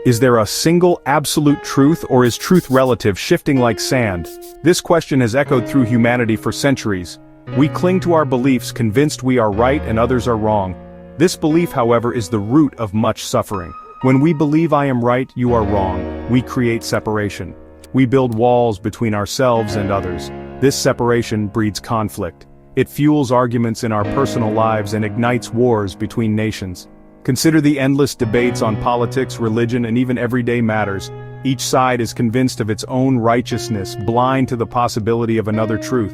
Is there a single absolute truth, or is truth relative, shifting like sand? This question has echoed through humanity for centuries. We cling to our beliefs, convinced we are right and others are wrong. This belief, however, is the root of much suffering. When we believe I am right, you are wrong, we create separation. We build walls between ourselves and others. This separation breeds conflict. It fuels arguments in our personal lives and ignites wars between nations. Consider the endless debates on politics, religion, and even everyday matters. Each side is convinced of its own righteousness, blind to the possibility of another truth.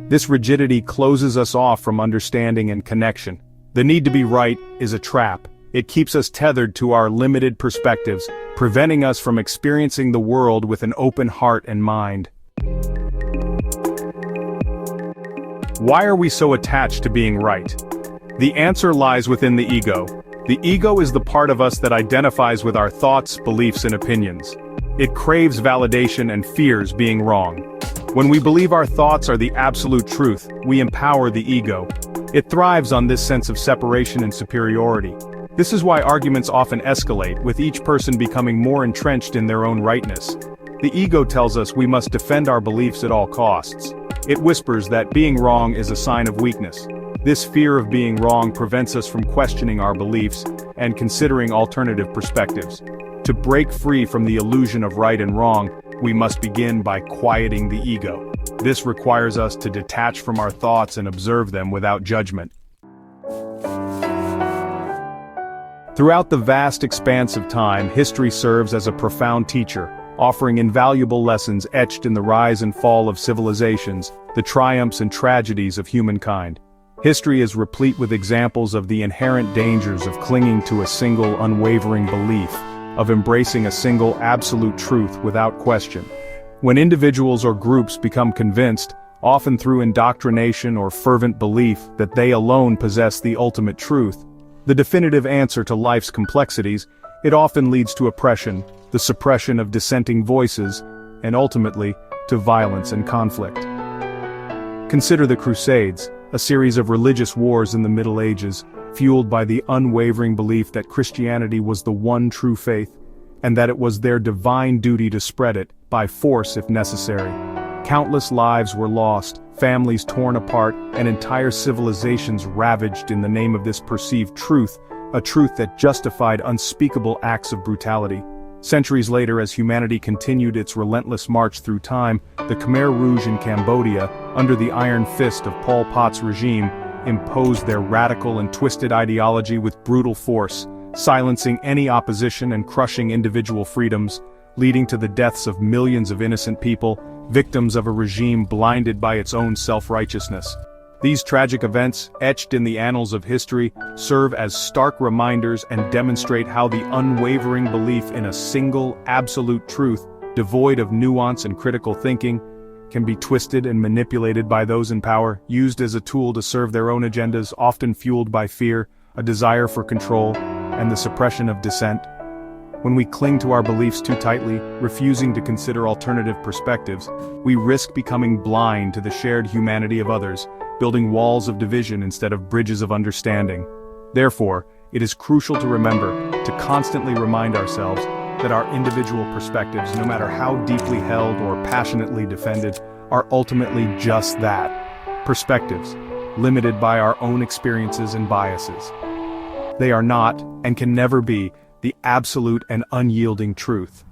This rigidity closes us off from understanding and connection. The need to be right is a trap. It keeps us tethered to our limited perspectives, preventing us from experiencing the world with an open heart and mind. Why are we so attached to being right? The answer lies within the ego. The ego is the part of us that identifies with our thoughts, beliefs, and opinions. It craves validation and fears being wrong. When we believe our thoughts are the absolute truth, we empower the ego. It thrives on this sense of separation and superiority. This is why arguments often escalate, with each person becoming more entrenched in their own rightness. The ego tells us we must defend our beliefs at all costs. It whispers that being wrong is a sign of weakness. This fear of being wrong prevents us from questioning our beliefs and considering alternative perspectives. To break free from the illusion of right and wrong, we must begin by quieting the ego. This requires us to detach from our thoughts and observe them without judgment. Throughout the vast expanse of time, history serves as a profound teacher, offering invaluable lessons etched in the rise and fall of civilizations, the triumphs and tragedies of humankind. History is replete with examples of the inherent dangers of clinging to a single unwavering belief, of embracing a single absolute truth without question. When individuals or groups become convinced, often through indoctrination or fervent belief, that they alone possess the ultimate truth, the definitive answer to life's complexities, it often leads to oppression, the suppression of dissenting voices, and ultimately, to violence and conflict. Consider the Crusades, a series of religious wars in the Middle Ages, fueled by the unwavering belief that Christianity was the one true faith, and that it was their divine duty to spread it, by force if necessary. Countless lives were lost, families torn apart, and entire civilizations ravaged in the name of this perceived truth, a truth that justified unspeakable acts of brutality. Centuries later, as humanity continued its relentless march through time, the Khmer Rouge in Cambodia, under the iron fist of Pol Pot's regime, imposed their radical and twisted ideology with brutal force, silencing any opposition and crushing individual freedoms, leading to the deaths of millions of innocent people, victims of a regime blinded by its own self-righteousness. These tragic events, etched in the annals of history, serve as stark reminders and demonstrate how the unwavering belief in a single, absolute truth, devoid of nuance and critical thinking, can be twisted and manipulated by those in power, used as a tool to serve their own agendas, often fueled by fear, a desire for control, and the suppression of dissent. When we cling to our beliefs too tightly, refusing to consider alternative perspectives, we risk becoming blind to the shared humanity of others, building walls of division instead of bridges of understanding. Therefore, it is crucial to remember, to constantly remind ourselves, that our individual perspectives, no matter how deeply held or passionately defended, are ultimately just that, perspectives, limited by our own experiences and biases. They are not, and can never be, the absolute and unyielding truth.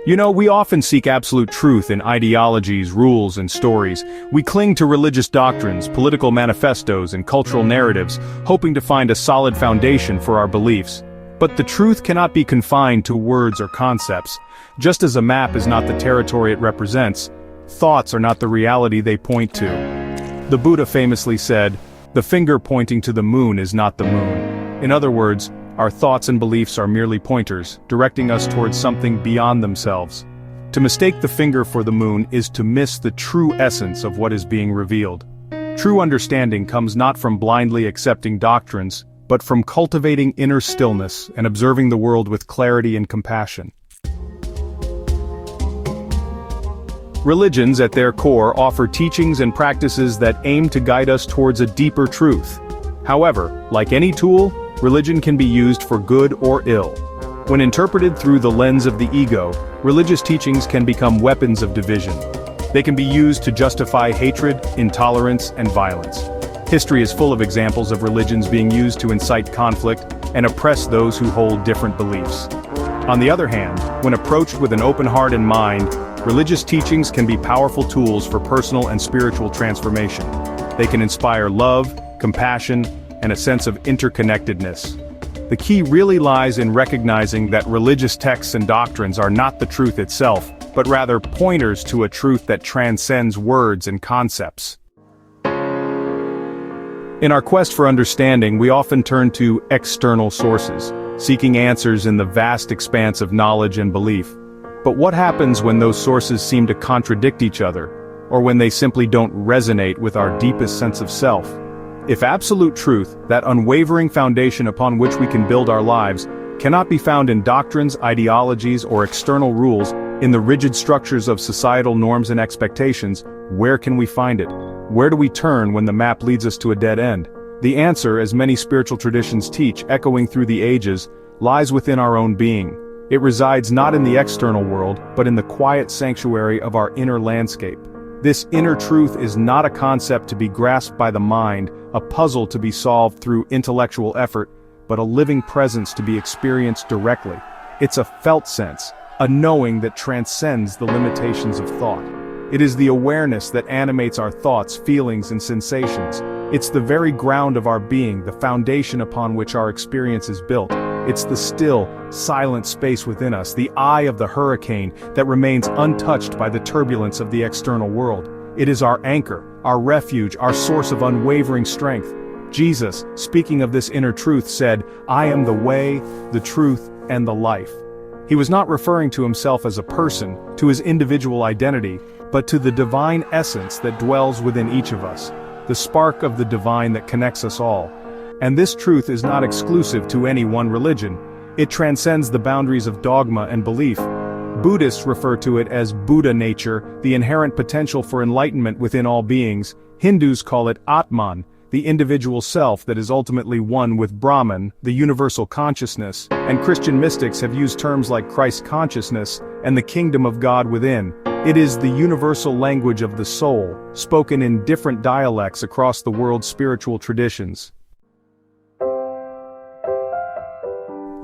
You know, we often seek absolute truth in ideologies, rules, and stories. We cling to religious doctrines, political manifestos, and cultural narratives, hoping to find a solid foundation for our beliefs. But the truth cannot be confined to words or concepts. Just as a map is not the territory it represents, thoughts are not the reality they point to. The Buddha famously said, "The finger pointing to the moon is not the moon." In other words, our thoughts and beliefs are merely pointers, directing us towards something beyond themselves. To mistake the finger for the moon is to miss the true essence of what is being revealed. True understanding comes not from blindly accepting doctrines, but from cultivating inner stillness and observing the world with clarity and compassion. Religions, at their core, offer teachings and practices that aim to guide us towards a deeper truth. However, like any tool, religion can be used for good or ill. When interpreted through the lens of the ego, religious teachings can become weapons of division. They can be used to justify hatred, intolerance, and violence. History is full of examples of religions being used to incite conflict and oppress those who hold different beliefs. On the other hand, when approached with an open heart and mind, religious teachings can be powerful tools for personal and spiritual transformation. They can inspire love, compassion, and a sense of interconnectedness. The key really lies in recognizing that religious texts and doctrines are not the truth itself, but rather pointers to a truth that transcends words and concepts. In our quest for understanding, we often turn to external sources, seeking answers in the vast expanse of knowledge and belief. But what happens when those sources seem to contradict each other, or when they simply don't resonate with our deepest sense of self? If absolute truth, that unwavering foundation upon which we can build our lives, cannot be found in doctrines, ideologies, or external rules, in the rigid structures of societal norms and expectations, where can we find it? Where do we turn when the map leads us to a dead end? The answer, as many spiritual traditions teach, echoing through the ages, lies within our own being. It resides not in the external world, but in the quiet sanctuary of our inner landscape. This inner truth is not a concept to be grasped by the mind, a puzzle to be solved through intellectual effort, but a living presence to be experienced directly. It's a felt sense, a knowing that transcends the limitations of thought. It is the awareness that animates our thoughts, feelings, and sensations. It's the very ground of our being, the foundation upon which our experience is built. It's the still, silent space within us, the eye of the hurricane that remains untouched by the turbulence of the external world. It is our anchor, our refuge, our source of unwavering strength. Jesus, speaking of this inner truth, said, "I am the way, the truth, and the life." He was not referring to himself as a person, to his individual identity, but to the divine essence that dwells within each of us, the spark of the divine that connects us all. And this truth is not exclusive to any one religion. It transcends the boundaries of dogma and belief. Buddhists refer to it as Buddha nature, the inherent potential for enlightenment within all beings. Hindus call it Atman, the individual self that is ultimately one with Brahman, the universal consciousness, and Christian mystics have used terms like Christ consciousness and the kingdom of God within. It is the universal language of the soul, spoken in different dialects across the world's spiritual traditions.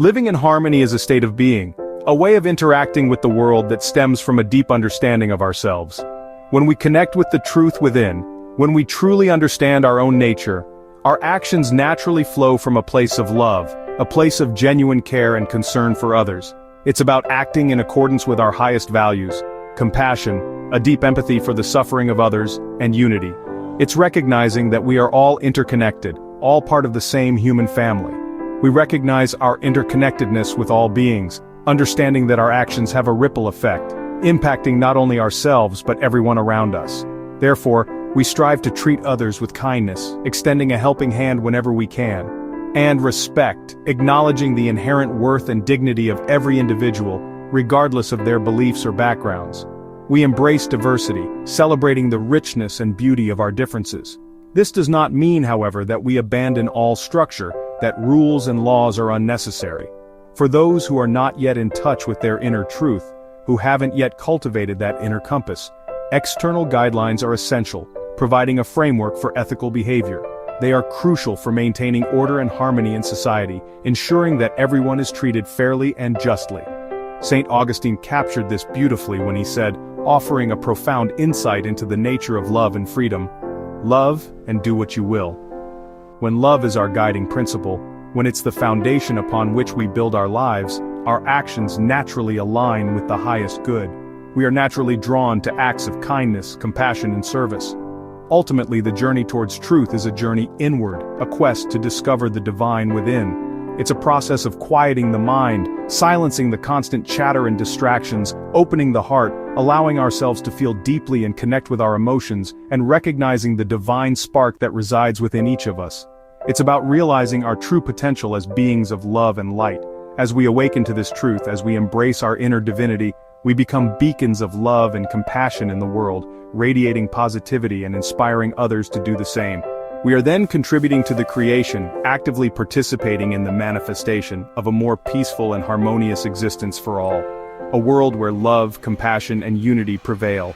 Living in harmony is a state of being, a way of interacting with the world that stems from a deep understanding of ourselves. When we connect with the truth within, when we truly understand our own nature, our actions naturally flow from a place of love, a place of genuine care and concern for others. It's about acting in accordance with our highest values, compassion, a deep empathy for the suffering of others, and unity. It's recognizing that we are all interconnected, all part of the same human family. We recognize our interconnectedness with all beings, understanding that our actions have a ripple effect, impacting not only ourselves but everyone around us. Therefore, we strive to treat others with kindness, extending a helping hand whenever we can, and respect, acknowledging the inherent worth and dignity of every individual, regardless of their beliefs or backgrounds. We embrace diversity, celebrating the richness and beauty of our differences. This does not mean, however, that we abandon all structure, that rules and laws are unnecessary. For those who are not yet in touch with their inner truth, who haven't yet cultivated that inner compass, external guidelines are essential, providing a framework for ethical behavior. They are crucial for maintaining order and harmony in society, ensuring that everyone is treated fairly and justly. St. Augustine captured this beautifully when he said, offering a profound insight into the nature of love and freedom, "Love and do what you will." When love is our guiding principle, when it's the foundation upon which we build our lives, our actions naturally align with the highest good. We are naturally drawn to acts of kindness, compassion, and service. Ultimately, the journey towards truth is a journey inward, a quest to discover the divine within. It's a process of quieting the mind, silencing the constant chatter and distractions, opening the heart, allowing ourselves to feel deeply and connect with our emotions, and recognizing the divine spark that resides within each of us. It's about realizing our true potential as beings of love and light. As we awaken to this truth, as we embrace our inner divinity, we become beacons of love and compassion in the world, radiating positivity and inspiring others to do the same. We are then contributing to the creation, actively participating in the manifestation of a more peaceful and harmonious existence for all. A world where love, compassion, and unity prevail,